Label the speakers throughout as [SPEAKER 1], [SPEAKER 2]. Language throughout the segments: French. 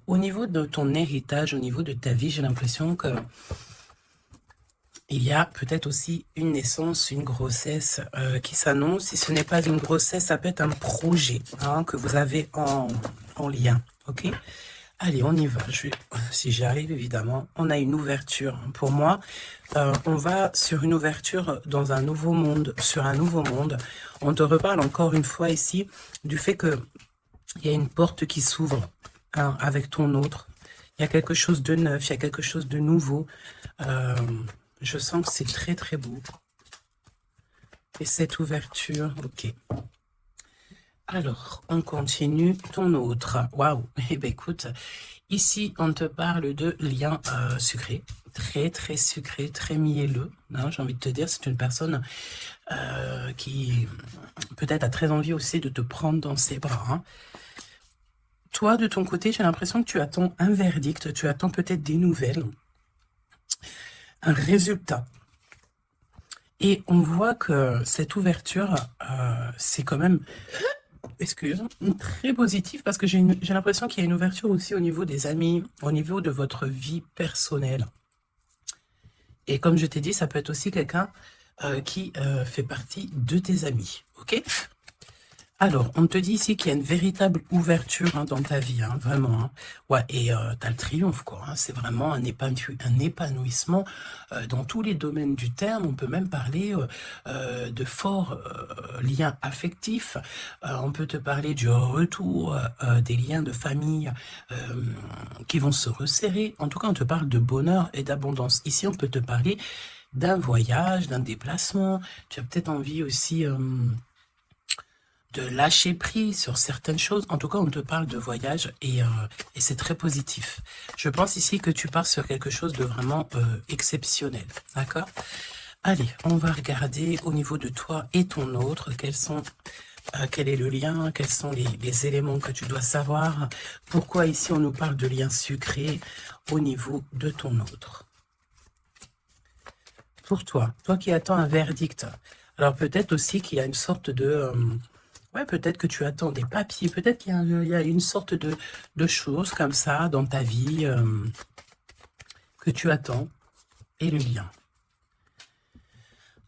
[SPEAKER 1] au niveau de ton héritage, au niveau de ta vie, j'ai l'impression que il y a peut-être aussi une naissance, une grossesse qui s'annonce. Si ce n'est pas une grossesse, ça peut être un projet que vous avez en lien. Ok? Allez, on y va. Si j'arrive, évidemment, on a une ouverture. Pour moi, on va sur une ouverture dans un nouveau monde, sur un nouveau monde. On te reparle encore une fois ici du fait que il y a une porte qui s'ouvre avec ton autre. Il y a quelque chose de neuf, il y a quelque chose de nouveau. Je sens que c'est très très beau. Et cette ouverture, ok. Alors, on continue. Ton autre. Waouh. Eh bien, écoute, ici, on te parle de liens sucrés. Très très sucré, très mielleux. J'ai envie de te dire, c'est une personne qui peut-être a très envie aussi de te prendre dans ses bras. Toi, de ton côté, j'ai l'impression que tu attends un verdict, tu attends peut-être des nouvelles, un résultat. Et on voit que cette ouverture, c'est quand même, très positif parce que j'ai l'impression qu'il y a une ouverture aussi au niveau des amis, au niveau de votre vie personnelle. Et comme je t'ai dit, ça peut être aussi quelqu'un qui fait partie de tes amis, ok ? Alors, on te dit ici qu'il y a une véritable ouverture dans ta vie, vraiment. Ouais, et tu as le triomphe, quoi. C'est vraiment un épanouissement dans tous les domaines du terme. On peut même parler de forts liens affectifs. On peut te parler du retour des liens de famille qui vont se resserrer. En tout cas, on te parle de bonheur et d'abondance. Ici, on peut te parler d'un voyage, d'un déplacement. Tu as peut-être envie aussi de lâcher prise sur certaines choses. En tout cas, on te parle de voyage et c'est très positif. Je pense ici que tu pars sur quelque chose de vraiment exceptionnel. D'accord? Allez, on va regarder au niveau de toi et ton autre, quel est le lien, quels sont les éléments que tu dois savoir. Pourquoi ici on nous parle de liens sucrés au niveau de ton autre. Pour toi qui attends un verdict. Alors peut-être aussi qu'il y a une sorte de... ouais, peut-être que tu attends des papiers, peut-être qu'il y a une sorte de choses comme ça dans ta vie que tu attends, et le lien.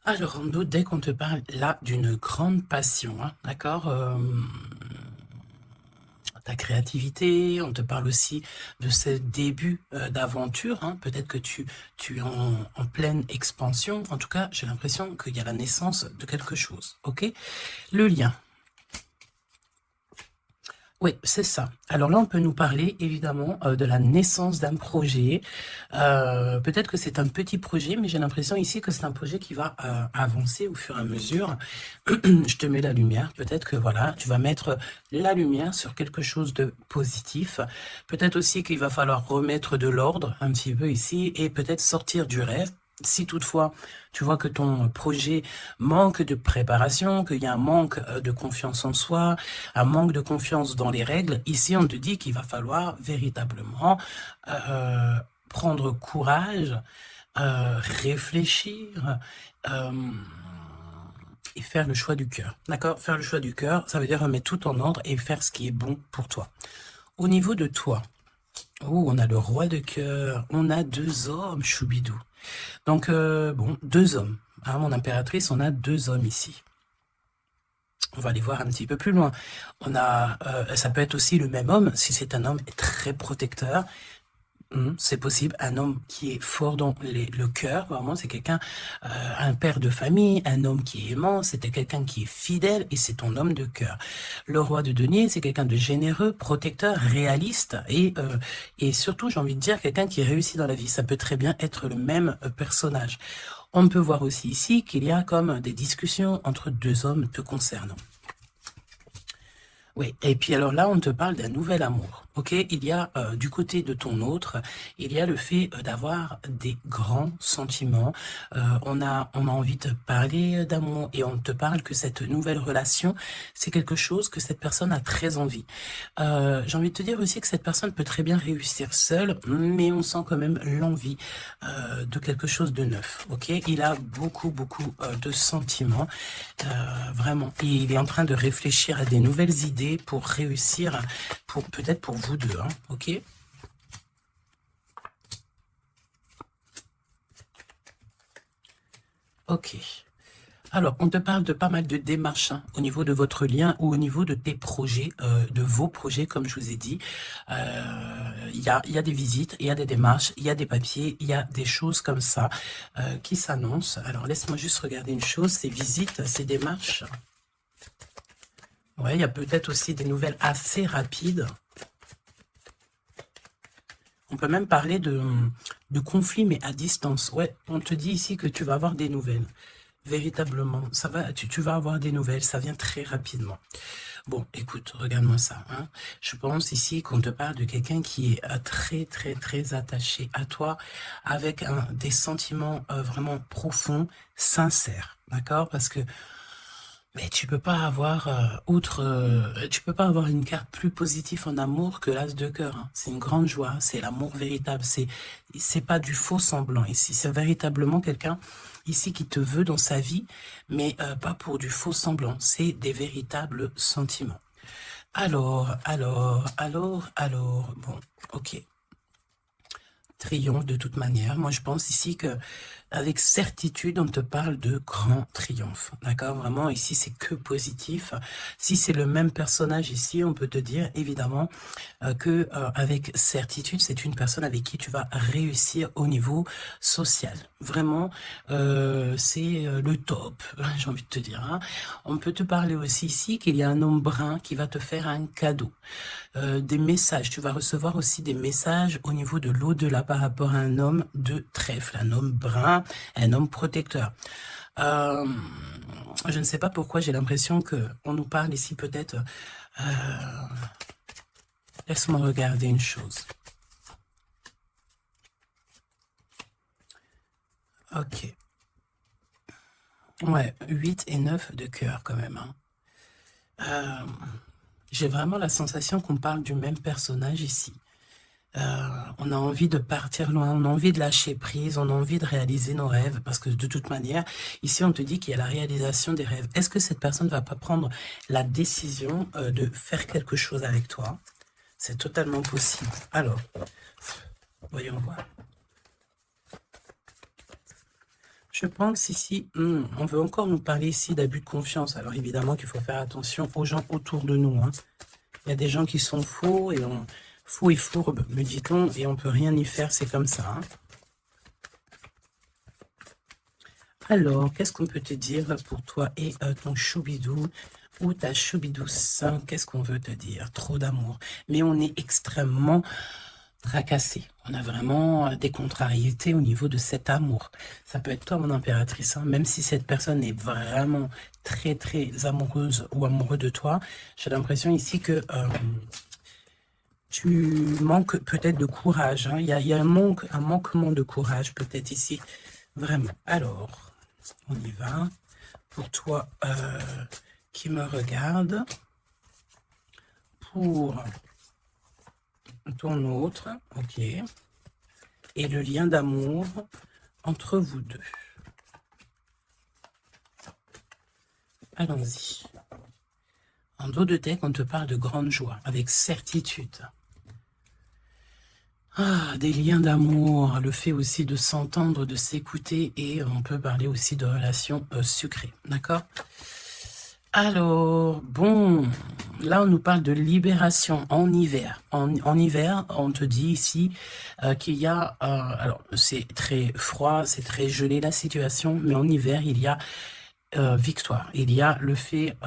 [SPEAKER 1] Alors, en d'autres, dès qu'on te parle là d'une grande passion, d'accord, ta créativité, on te parle aussi de ce début d'aventure, peut-être que tu es en pleine expansion, en tout cas, j'ai l'impression qu'il y a la naissance de quelque chose, ok? Le lien. Oui, c'est ça. Alors là, on peut nous parler évidemment de la naissance d'un projet. Peut-être que c'est un petit projet, mais j'ai l'impression ici que c'est un projet qui va avancer au fur et à mesure. Je te mets la lumière. Peut-être que voilà, tu vas mettre la lumière sur quelque chose de positif. Peut-être aussi qu'il va falloir remettre de l'ordre un petit peu ici et peut-être sortir du rêve. Si toutefois, tu vois que ton projet manque de préparation, qu'il y a un manque de confiance en soi, un manque de confiance dans les règles, ici on te dit qu'il va falloir véritablement prendre courage, réfléchir et faire le choix du cœur. D'accord? Faire le choix du cœur, ça veut dire remettre tout en ordre et faire ce qui est bon pour toi. Au niveau de toi, on a le roi de cœur, on a 2 hommes, choubidou. Donc, bon, 2 hommes. Mon impératrice, on a 2 hommes ici. On va aller voir un petit peu plus loin. On a, ça peut être aussi le même homme, si c'est un homme très protecteur. C'est possible, un homme qui est fort dans le cœur, vraiment, c'est quelqu'un, un père de famille, un homme qui est aimant, c'était quelqu'un qui est fidèle et c'est ton homme de cœur. Le roi de denier, c'est quelqu'un de généreux, protecteur, réaliste et surtout, j'ai envie de dire, quelqu'un qui réussit dans la vie. Ça peut très bien être le même personnage. On peut voir aussi ici qu'il y a comme des discussions entre 2 hommes te concernant. Oui, et puis alors là, on te parle d'un nouvel amour, ok? Il y a du côté de ton autre, il y a le fait d'avoir des grands sentiments. On a envie de parler d'amour et on te parle que cette nouvelle relation, c'est quelque chose que cette personne a très envie. J'ai envie de te dire aussi que cette personne peut très bien réussir seule, mais on sent quand même l'envie de quelque chose de neuf, ok? Il a beaucoup de sentiments, vraiment. Et il est en train de réfléchir à des nouvelles idées pour réussir, peut-être pour vous deux, ok? Ok. Alors, on te parle de pas mal de démarches hein, au niveau de votre lien ou au niveau de tes projets, de vos projets, comme je vous ai dit. Il y a des visites, il y a des démarches, il y a des papiers, il y a des choses comme ça qui s'annoncent. Alors, laisse-moi juste regarder une chose, ces visites, ces démarches. Ouais, il y a peut-être aussi des nouvelles assez rapides. On peut même parler de conflit, mais à distance. Ouais, on te dit ici que tu vas avoir des nouvelles. Véritablement, ça va, tu vas avoir des nouvelles, ça vient très rapidement. Bon, écoute, regarde-moi ça. Hein. Je pense ici qu'on te parle de quelqu'un qui est très, très, très attaché à toi, avec des sentiments vraiment profonds, sincères, d'accord? Parce que mais tu peux pas avoir tu peux pas avoir une carte plus positive en amour que l'as de cœur. Hein. C'est une grande joie, c'est l'amour véritable, c'est pas du faux semblant. Ici, c'est véritablement quelqu'un ici qui te veut dans sa vie, mais pas pour du faux semblant. C'est des véritables sentiments. Alors, bon, ok. Triomphe de toute manière. Moi, je pense ici que avec certitude, on te parle de grand triomphe. D'accord? Vraiment, ici, c'est que positif. Si c'est le même personnage ici, on peut te dire, évidemment, que avec certitude, c'est une personne avec qui tu vas réussir au niveau social. Vraiment, c'est le top, j'ai envie de te dire. Hein. On peut te parler aussi ici qu'il y a un homme brun qui va te faire un cadeau. Des messages, tu vas recevoir aussi des messages au niveau de l'au-delà par rapport à un homme de trèfle, un homme brun, un homme protecteur. Je ne sais pas pourquoi j'ai l'impression qu'on nous parle ici peut-être... Laisse-moi regarder une chose. Ok. Ouais, 8 et 9 de cœur quand même. Hein. J'ai vraiment la sensation qu'on parle du même personnage ici. On a envie de partir loin, on a envie de lâcher prise, on a envie de réaliser nos rêves, parce que de toute manière, ici on te dit qu'il y a la réalisation des rêves. Est-ce que cette personne ne va pas prendre la décision de faire quelque chose avec toi? C'est totalement possible. Alors, voyons voir. Je pense ici, on veut encore nous parler ici d'abus de confiance. Alors évidemment qu'il faut faire attention aux gens autour de nous. Hein. Il y a des gens qui sont faux et faux et fourbes, me dit-on, et on peut rien y faire, c'est comme ça. Hein. Alors, qu'est-ce qu'on peut te dire pour toi et ton choubidou ou ta choubidouce? Qu'est-ce qu'on veut te dire? Trop d'amour. Mais on est extrêmement tracassé. On a vraiment des contrariétés au niveau de cet amour. Ça peut être toi, mon impératrice, hein, même si cette personne est vraiment très, très amoureuse ou amoureux de toi. J'ai l'impression ici que tu manques peut-être de courage. Hein. Il y a un manquement de courage peut-être ici. Vraiment. Alors, on y va. Pour toi qui me regarde, pour ton autre, ok, et le lien d'amour entre vous deux. Allons-y. En dos de deck, on te parle de grande joie, avec certitude. Ah, des liens d'amour, le fait aussi de s'entendre, de s'écouter, et on peut parler aussi de relations sucrées, d'accord? Alors, bon, là on nous parle de libération en hiver. En hiver, on te dit ici qu'il y a, alors c'est très froid, c'est très gelé la situation, mais en hiver il y a victoire, il y a le fait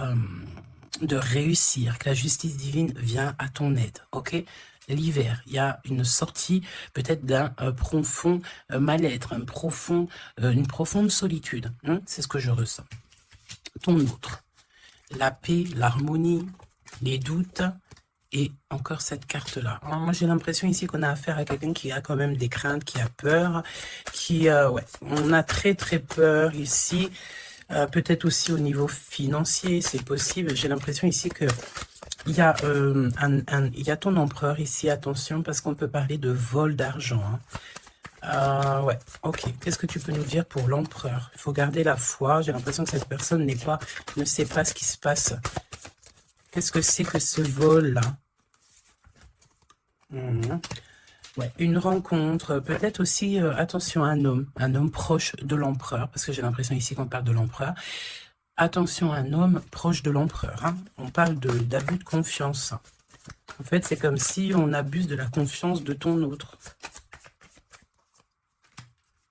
[SPEAKER 1] de réussir, que la justice divine vient à ton aide, ok? L'hiver, il y a une sortie peut-être d'un profond mal-être, une profonde solitude, hein, c'est ce que je ressens. Ton autre. La paix, l'harmonie, les doutes et encore cette carte-là. Moi, j'ai l'impression ici qu'on a affaire à quelqu'un qui a quand même des craintes, qui a peur, ouais, on a très très peur ici. Peut-être aussi au niveau financier, c'est possible. J'ai l'impression ici que il y a ton empereur ici, attention, parce qu'on peut parler de vol d'argent. Hein. Ouais, ok. Qu'est-ce que tu peux nous dire pour l'empereur? Il faut garder la foi. J'ai l'impression que cette personne ne sait pas ce qui se passe. Qu'est-ce que c'est que ce vol-là? Ouais, une rencontre, peut-être aussi, attention, un homme proche de l'empereur, parce que j'ai l'impression ici qu'on parle de l'empereur. Attention, un homme proche de l'empereur, hein. On parle d'abus de confiance. En fait, c'est comme si on abuse de la confiance de ton autre.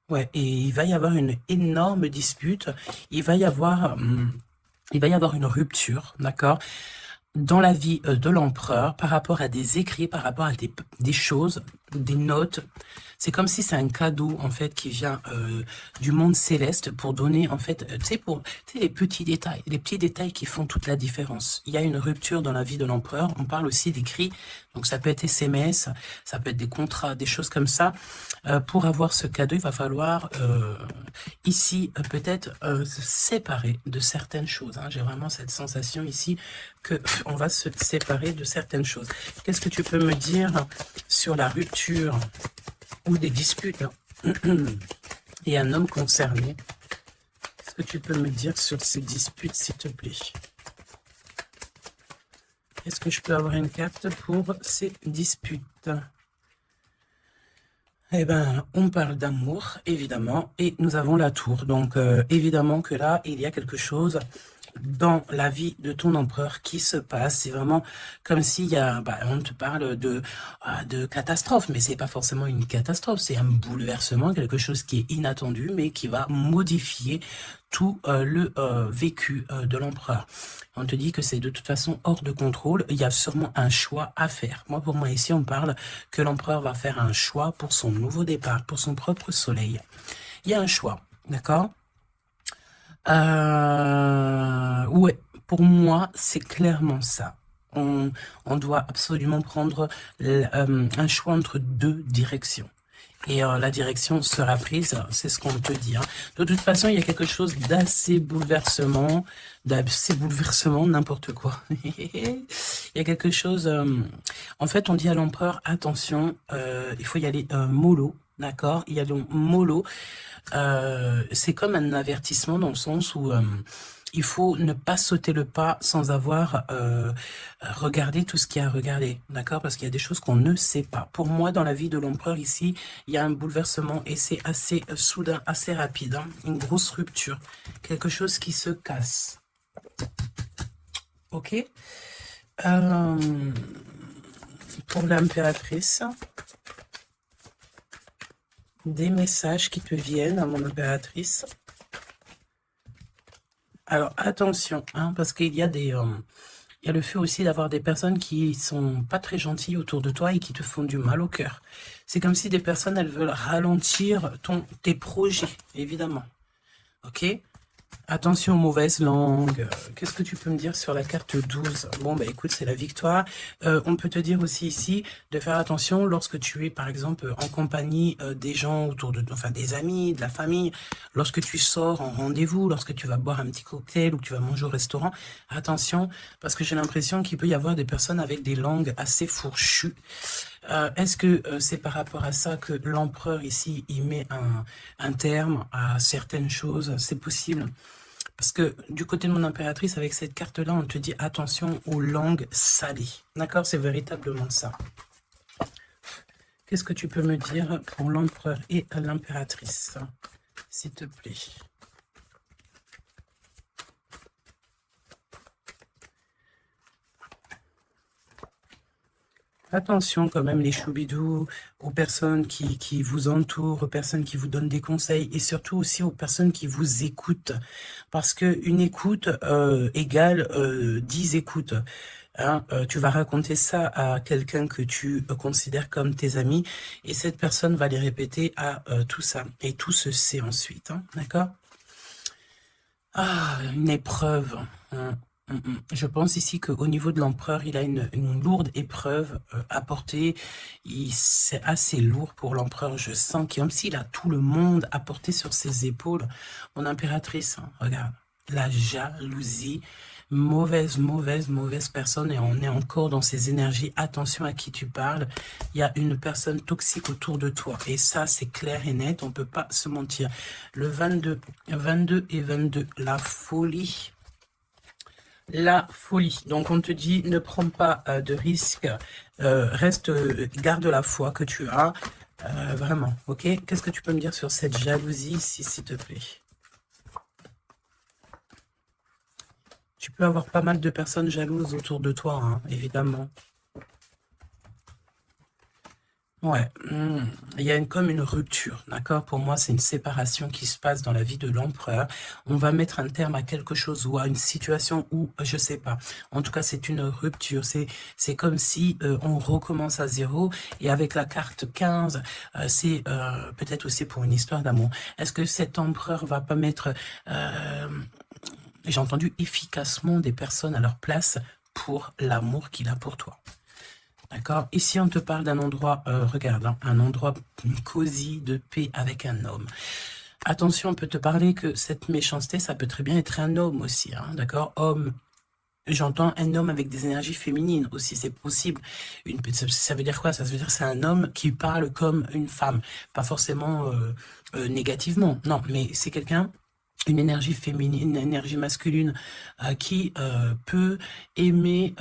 [SPEAKER 1] Ouais, et il va y avoir une énorme dispute. Il va y avoir une rupture, d'accord, dans la vie de l'empereur par rapport à des écrits, par rapport à des choses, des notes. C'est comme si c'est un cadeau, en fait, qui vient du monde céleste pour donner, en fait, tu sais, les petits détails qui font toute la différence. Il y a une rupture dans la vie de l'empereur. On parle aussi d'écrits, donc ça peut être SMS, ça peut être des contrats, des choses comme ça. Pour avoir ce cadeau, il va falloir ici peut-être se séparer de certaines choses, hein. J'ai vraiment cette sensation ici que on va se séparer de certaines choses. Qu'est-ce que tu peux me dire sur la rupture ou des disputes et un homme concerné? Qu'est-ce que tu peux me dire sur ces disputes, s'il te plaît? Est-ce que je peux avoir une carte pour ces disputes? Eh ben, on parle d'amour, évidemment, et nous avons la tour. Donc, évidemment que là, il y a quelque chose dans la vie de ton empereur qui se passe. C'est vraiment comme s'il y a, on te parle de catastrophe, mais c'est pas forcément une catastrophe, c'est un bouleversement, quelque chose qui est inattendu, mais qui va modifier tout le vécu de l'empereur. On te dit que c'est de toute façon hors de contrôle. Il y a sûrement un choix à faire. Pour moi, ici, on parle que l'empereur va faire un choix pour son nouveau départ, pour son propre soleil. Il y a un choix, d'accord? Ouais, pour moi, c'est clairement ça. On doit absolument prendre un choix entre deux directions. Et la direction sera prise, c'est ce qu'on te dit, hein. De toute façon, il y a quelque chose d'assez bouleversement, n'importe quoi. Il y a quelque chose... en fait, on dit à l'empereur, attention, il faut y aller mollo, d'accord? Il y a donc mollo. C'est comme un avertissement dans le sens où il faut ne pas sauter le pas sans avoir regardé tout ce qu'il y a à regarder, d'accord? Parce qu'il y a des choses qu'on ne sait pas. Pour moi, dans la vie de l'empereur ici, il y a un bouleversement et c'est assez soudain, assez rapide, hein, une grosse rupture, quelque chose qui se casse. Ok? Pour l'impératrice, des messages qui te viennent à mon impératrice. Alors attention, hein, parce qu'il y a il y a le fait aussi d'avoir des personnes qui sont pas très gentilles autour de toi et qui te font du mal au cœur. C'est comme si des personnes, elles veulent ralentir tes projets, évidemment. Ok? Attention aux mauvaises langues. Qu'est-ce que tu peux me dire sur la carte 12? Bon, écoute, c'est la victoire. On peut te dire aussi ici de faire attention lorsque tu es, par exemple, en compagnie des gens autour de toi, enfin des amis, de la famille, lorsque tu sors en rendez-vous, lorsque tu vas boire un petit cocktail ou que tu vas manger au restaurant. Attention, parce que j'ai l'impression qu'il peut y avoir des personnes avec des langues assez fourchues. Est-ce que c'est par rapport à ça que l'empereur ici, il met un terme à certaines choses? C'est possible. Parce que du côté de mon impératrice, avec cette carte-là, on te dit attention aux langues salées. D'accord? C'est véritablement ça. Qu'est-ce que tu peux me dire pour l'empereur et l'impératrice, s'il te plaît? Attention quand même les choubidous, aux personnes qui vous entourent, aux personnes qui vous donnent des conseils et surtout aussi aux personnes qui vous écoutent. Parce que une écoute égale 10 écoutes. Hein, tu vas raconter ça à quelqu'un que tu considères comme tes amis et cette personne va les répéter à tout ça. Et tout se sait ensuite, hein, d'accord? Ah, une épreuve. Je pense ici qu'au niveau de l'empereur, il a une lourde épreuve à porter. C'est assez lourd pour l'empereur. Je sens comme s'il a tout le monde à porter sur ses épaules. Mon impératrice, hein, regarde, la jalousie, mauvaise personne et on est encore dans ces énergies. Attention à qui tu parles. Il y a une personne toxique autour de toi et ça, c'est clair et net. On peut pas se mentir. Le 22 et 22, la folie. La folie. Donc, on te dit, ne prends pas de risques Reste, garde la foi que tu as, vraiment, ok? Qu'est-ce que tu peux me dire sur cette jalousie ici, s'il te plaît? Tu peux avoir pas mal de personnes jalouses autour de toi, hein, évidemment. Ouais, il y a comme une rupture, d'accord? Pour moi, c'est une séparation qui se passe dans la vie de l'empereur. On va mettre un terme à quelque chose ou à une situation où, je sais pas. En tout cas, c'est une rupture. C'est comme si on recommence à zéro. Et avec la carte 15, c'est peut-être aussi pour une histoire d'amour. Est-ce que cet empereur va pas mettre, j'ai entendu, efficacement des personnes à leur place pour l'amour qu'il a pour toi? D'accord. Ici, on te parle d'un endroit, regarde, hein, un endroit cosy, de paix avec un homme. Attention, on peut te parler que cette méchanceté, ça peut très bien être un homme aussi, hein, d'accord? Homme, j'entends un homme avec des énergies féminines aussi, c'est possible. Ça veut dire quoi? Ça veut dire que c'est un homme qui parle comme une femme, pas forcément négativement, non, mais c'est quelqu'un, une énergie féminine, une énergie masculine qui peut aimer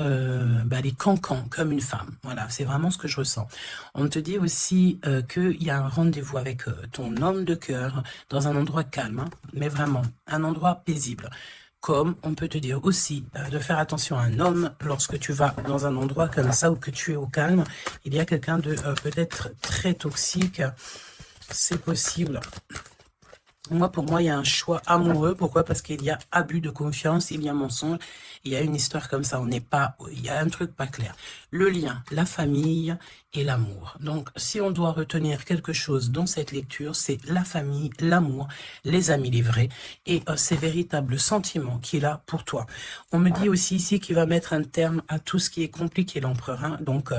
[SPEAKER 1] les cancans comme une femme. Voilà, c'est vraiment ce que je ressens. On te dit aussi qu'il y a un rendez-vous avec ton homme de cœur dans un endroit calme, hein, mais vraiment, un endroit paisible. Comme on peut te dire aussi de faire attention à un homme lorsque tu vas dans un endroit comme ça ou que tu es au calme. Il y a quelqu'un de peut-être très toxique, c'est possible. Moi, pour moi, il y a un choix amoureux. Pourquoi? Parce qu'il y a abus de confiance, il y a mensonge, il y a une histoire comme ça. On n'est pas, il y a un truc pas clair. Le lien, la famille et l'amour. Donc, si on doit retenir quelque chose dans cette lecture, c'est la famille, l'amour, les amis, les vrais, et ces véritables sentiments qu'il a pour toi. On me dit aussi ici qu'il va mettre un terme à tout ce qui est compliqué, l'empereur. Hein. Donc,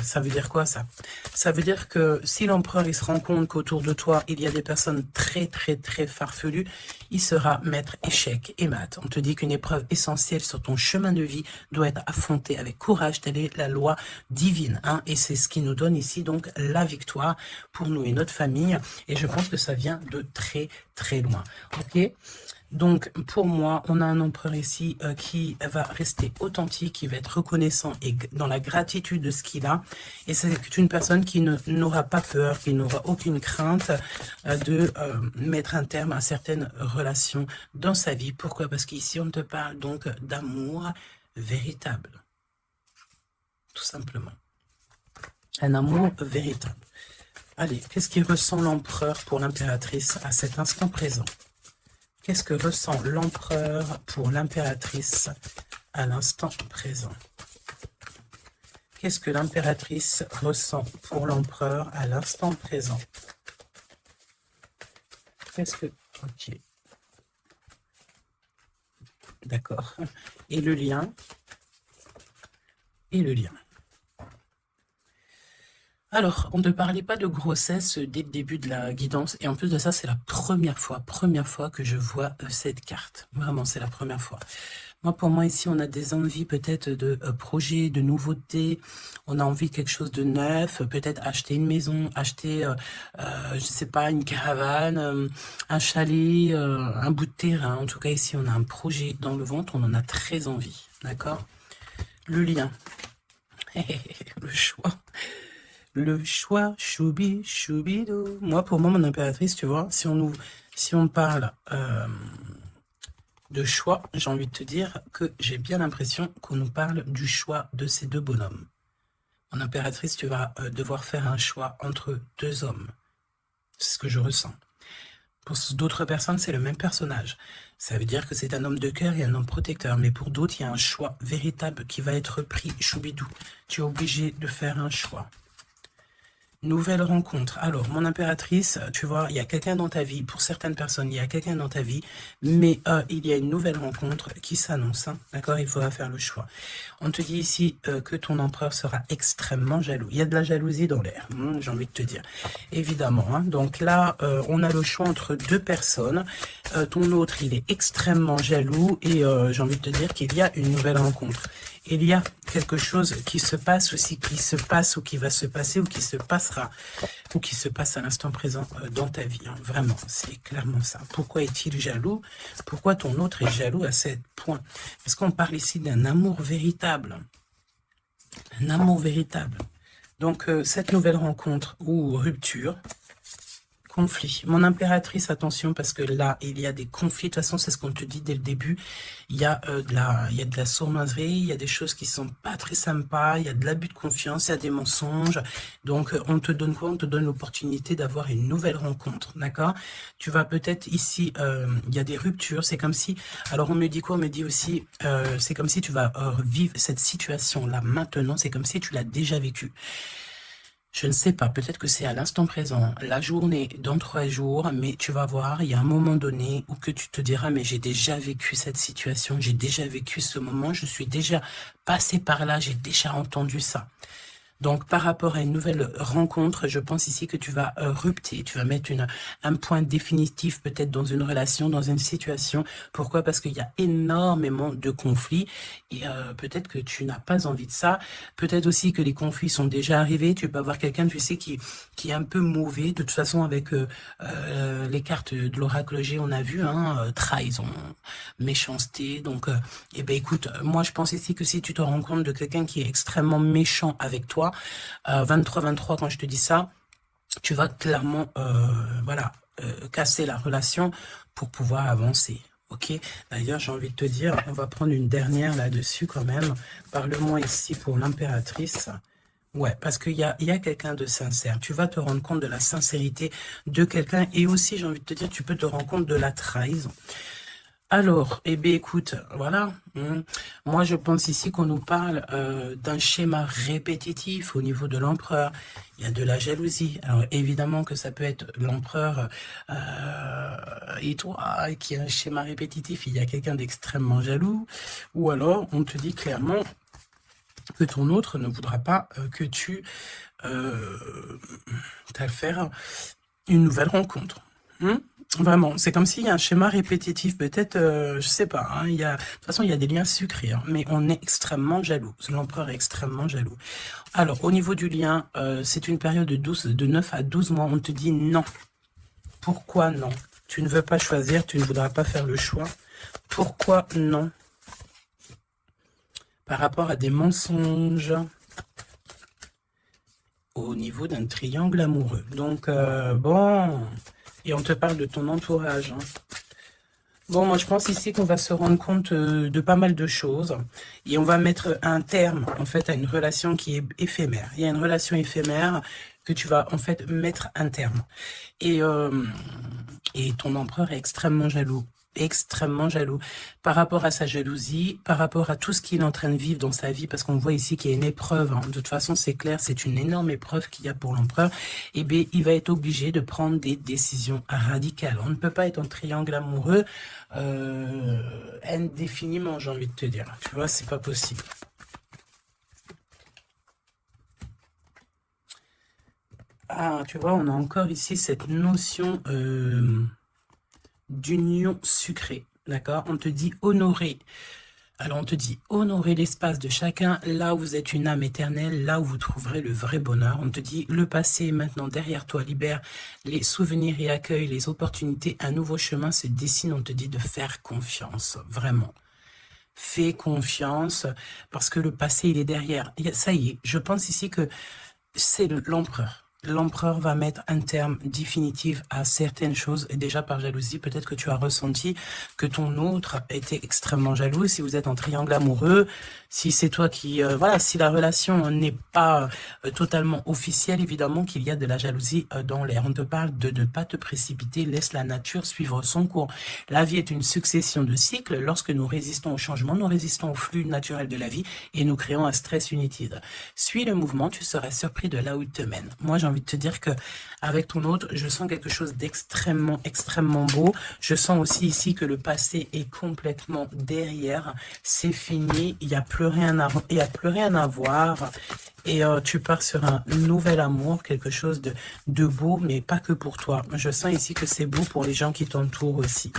[SPEAKER 1] ça veut dire quoi ça? Ça veut dire que si l'empereur il se rend compte qu'autour de toi, il y a des personnes très, très, très farfelues, il sera maître échec et mat. On te dit qu'une épreuve essentielle sur ton chemin de vie doit être affrontée avec courage. Telle est la loi divine. Hein, et c'est ce qui nous donne ici donc la victoire pour nous et notre famille. Et je pense que ça vient de très, très loin. Ok? Donc, pour moi, on a un empereur ici qui va rester authentique, qui va être reconnaissant et dans la gratitude de ce qu'il a. Et c'est une personne qui n'aura pas peur, qui n'aura aucune crainte de mettre un terme à certaines relations dans sa vie. Pourquoi? Parce qu'ici, on te parle donc d'amour véritable. Tout simplement. Un amour véritable. Allez, qu'est-ce qu'il ressent l'empereur pour l'impératrice à cet instant présent? Qu'est-ce que ressent l'empereur pour l'impératrice à l'instant présent? Qu'est-ce que l'impératrice ressent pour l'empereur à l'instant présent? Qu'est-ce que... Ok. D'accord. Et le lien? Et le lien. Alors, on ne parlait pas de grossesse dès le début de la guidance. Et en plus de ça, c'est la première fois que je vois cette carte. Vraiment, c'est la première fois. Moi, pour moi, ici, on a des envies peut-être de projets, de nouveautés. On a envie de quelque chose de neuf, peut-être acheter une maison, acheter, je ne sais pas, une caravane, un chalet, un bout de terrain. En tout cas, ici, on a un projet dans le ventre. On en a très envie. D'accord? Le lien. Le choix. Le choix, choubi, choubidou. Moi, pour moi, mon impératrice, tu vois, si on parle de choix, j'ai envie de te dire que j'ai bien l'impression qu'on nous parle du choix de ces deux bonhommes. Mon impératrice, tu vas devoir faire un choix entre deux hommes. C'est ce que je ressens. Pour d'autres personnes, c'est le même personnage. Ça veut dire que c'est un homme de cœur et un homme protecteur. Mais pour d'autres, il y a un choix véritable qui va être pris, choubidou. Tu es obligé de faire un choix. Nouvelle rencontre. Alors, mon impératrice, tu vois, il y a quelqu'un dans ta vie. Pour certaines personnes, il y a quelqu'un dans ta vie. Mais il y a une nouvelle rencontre qui s'annonce. Hein, d'accord? Il faudra faire le choix. On te dit ici que ton empereur sera extrêmement jaloux. Il y a de la jalousie dans l'air, j'ai envie de te dire. Évidemment. Hein. Donc là, on a le choix entre deux personnes. Ton autre, il est extrêmement jaloux. Et j'ai envie de te dire qu'il y a une nouvelle rencontre. Il y a quelque chose qui se passe aussi, qui se passe ou qui va se passer ou qui se passera ou qui se passe à l'instant présent dans ta vie. Hein. Vraiment, c'est clairement ça. Pourquoi est-il jaloux? Pourquoi ton autre est jaloux à ce point? Est-ce qu'on parle ici d'un amour véritable? Un amour véritable. Donc, cette nouvelle rencontre ou rupture, conflit. Mon impératrice, attention, parce que là, il y a des conflits. De toute façon, c'est ce qu'on te dit dès le début. Il y a de la sournoiserie, il y a des choses qui sont pas très sympas, il y a de l'abus de confiance, il y a des mensonges. Donc, on te donne quoi? On te donne l'opportunité d'avoir une nouvelle rencontre, d'accord? Tu vas peut-être ici, il y a des ruptures. C'est comme si, alors on me dit quoi? On me dit aussi, c'est comme si tu vas vivre cette situation-là maintenant. C'est comme si tu l'as déjà vécue. Je ne sais pas, peut-être que c'est à l'instant présent, la journée dans 3 jours, mais tu vas voir, il y a un moment donné où que tu te diras, mais j'ai déjà vécu cette situation, j'ai déjà vécu ce moment, je suis déjà passé par là, j'ai déjà entendu ça. Donc, par rapport à une nouvelle rencontre, je pense ici que tu vas rupter, tu vas mettre un point définitif peut-être dans une relation, dans une situation. Pourquoi? Parce qu'il y a énormément de conflits et peut-être que tu n'as pas envie de ça. Peut-être aussi que les conflits sont déjà arrivés. Tu peux avoir quelqu'un, tu sais, qui est un peu mauvais. De toute façon, avec les cartes de l'oracle G, on a vu, hein, trahison, méchanceté. Donc, eh ben, écoute, moi, je pense ici que si tu te rends compte de quelqu'un qui est extrêmement méchant avec toi, 23-23, quand je te dis ça, tu vas clairement, voilà, casser la relation pour pouvoir avancer. Ok, d'ailleurs, j'ai envie de te dire, on va prendre une dernière là-dessus quand même. Parle-moi ici pour l'impératrice. Ouais, parce qu'il y a quelqu'un de sincère. Tu vas te rendre compte de la sincérité de quelqu'un. Et aussi, j'ai envie de te dire, tu peux te rendre compte de la trahison. Alors, eh bien, écoute, voilà. Moi, je pense ici qu'on nous parle d'un schéma répétitif au niveau de l'empereur. Il y a de la jalousie. Alors, évidemment que ça peut être l'empereur et toi qui a un schéma répétitif. Il y a quelqu'un d'extrêmement jaloux. Ou alors, on te dit clairement que ton autre ne voudra pas que tu faire une nouvelle rencontre. Vraiment, c'est comme s'il y a un schéma répétitif, peut-être, je sais pas, hein, de toute façon, il y a des liens sucrés, hein, mais on est extrêmement jaloux. L'empereur est extrêmement jaloux. Alors, au niveau du lien, c'est une période de 9 à 12 mois. On te dit non. Pourquoi non? Tu ne veux pas choisir, tu ne voudras pas faire le choix. Pourquoi non? Par rapport à des mensonges au niveau d'un triangle amoureux. Donc, bon... Et on te parle de ton entourage. Hein. Bon, moi, je pense ici qu'on va se rendre compte de pas mal de choses. Et on va mettre un terme, en fait, à une relation qui est éphémère. Il y a une relation éphémère que tu vas, en fait, mettre un terme. Et ton empereur est extrêmement jaloux. Extrêmement jaloux par rapport à sa jalousie, par rapport à tout ce qu'il est en train de vivre dans sa vie, parce qu'on voit ici qu'il y a une épreuve, hein. De toute façon c'est clair, c'est une énorme épreuve qu'il y a pour l'empereur, et bien il va être obligé de prendre des décisions radicales. On ne peut pas être en triangle amoureux indéfiniment, j'ai envie de te dire, tu vois, c'est pas possible. Ah, tu vois, on a encore ici cette notion d'union sucrée, d'accord? On te dit honorer. Alors, on te dit honorer l'espace de chacun, là où vous êtes une âme éternelle, là où vous trouverez le vrai bonheur. On te dit le passé est maintenant derrière toi, libère les souvenirs et accueille les opportunités. Un nouveau chemin se dessine, on te dit de faire confiance, vraiment. Fais confiance, parce que le passé, il est derrière. Et ça y est, je pense ici que c'est l'empereur. L'empereur va mettre un terme définitif à certaines choses. Et déjà par jalousie, peut-être que tu as ressenti que ton autre était extrêmement jaloux. Si vous êtes en triangle amoureux, si c'est toi qui... voilà, si la relation n'est pas totalement officielle, évidemment qu'il y a de la jalousie dans l'air. On te parle de ne pas te précipiter, laisse la nature suivre son cours. La vie est une succession de cycles. Lorsque nous résistons au changement, nous résistons au flux naturel de la vie et nous créons un stress inutile. Suis le mouvement, tu seras surpris de là où il te mène. Moi, j'ai envie de te dire que avec ton autre, je sens quelque chose d'extrêmement, extrêmement beau. Je sens aussi ici que le passé est complètement derrière. C'est fini. Il n'y a plus rien à voir. Et tu pars sur un nouvel amour, quelque chose de beau, mais pas que pour toi. Je sens ici que c'est beau pour les gens qui t'entourent aussi.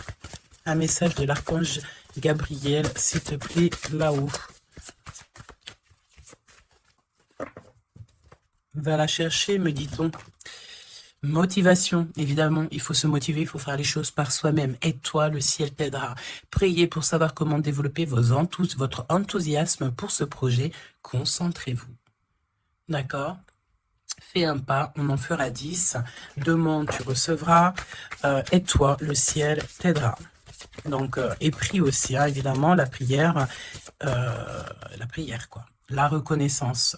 [SPEAKER 1] Un message de l'archange Gabriel, s'il te plaît, là-haut. Va la chercher, me dit-on. Motivation, évidemment, il faut se motiver, il faut faire les choses par soi-même. Aide-toi, le ciel t'aidera. Priez pour savoir comment développer votre enthousiasme pour ce projet. Concentrez-vous. D'accord? Fais un pas, on en fera 10. Demande, tu recevras. Aide-toi, le ciel t'aidera. Donc, et prie aussi, hein, évidemment, la prière, quoi. La reconnaissance.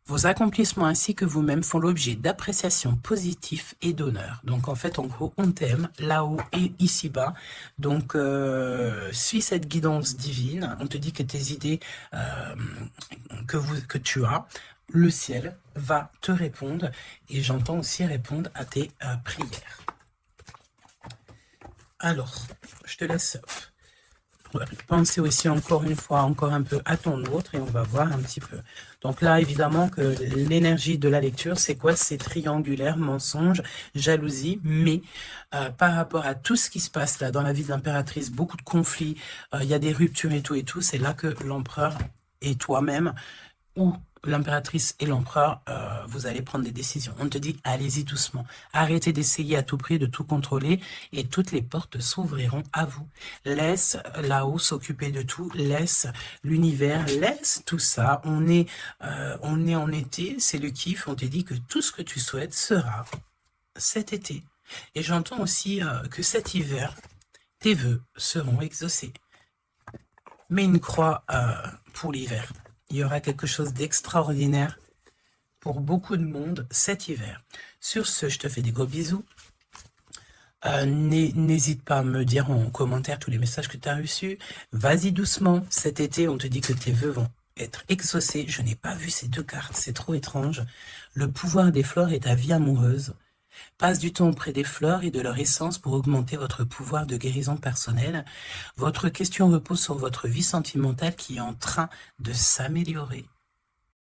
[SPEAKER 1] Vos accomplissements ainsi que vous-même font l'objet d'appréciation positive et d'honneur. Donc, en fait, en gros, on t'aime là-haut et ici-bas. Donc, suis cette guidance divine. On te dit que tes idées que tu as, le ciel va te répondre. Et j'entends aussi répondre à tes prières. Alors, je te laisse penser aussi encore une fois, encore un peu à ton autre et on va voir un petit peu. Donc là, évidemment que l'énergie de la lecture, c'est quoi? C'est triangulaire, mensonge, jalousie, mais par rapport à tout ce qui se passe là dans la vie de l'impératrice, beaucoup de conflits, il y a des ruptures et tout, c'est là que l'empereur et toi-même, ou l'impératrice et l'empereur, vous allez prendre des décisions. On te dit, allez-y doucement. Arrêtez d'essayer à tout prix de tout contrôler et toutes les portes s'ouvriront à vous. Laisse là-haut s'occuper de tout. Laisse l'univers, laisse tout ça. On est en été, c'est le kiff. On te dit que tout ce que tu souhaites sera cet été. Et j'entends aussi que cet hiver, tes vœux seront exaucés. Mets une croix pour l'hiver. Il y aura quelque chose d'extraordinaire pour beaucoup de monde cet hiver. Sur ce, je te fais des gros bisous. N'hésite pas à me dire en commentaire tous les messages que tu as reçus. Vas-y doucement. Cet été, on te dit que tes vœux vont être exaucés. Je n'ai pas vu ces deux cartes, c'est trop étrange. Le pouvoir des fleurs est ta vie amoureuse. Passe du temps auprès des fleurs et de leur essence pour augmenter votre pouvoir de guérison personnelle. Votre question repose sur votre vie sentimentale qui est en train de s'améliorer.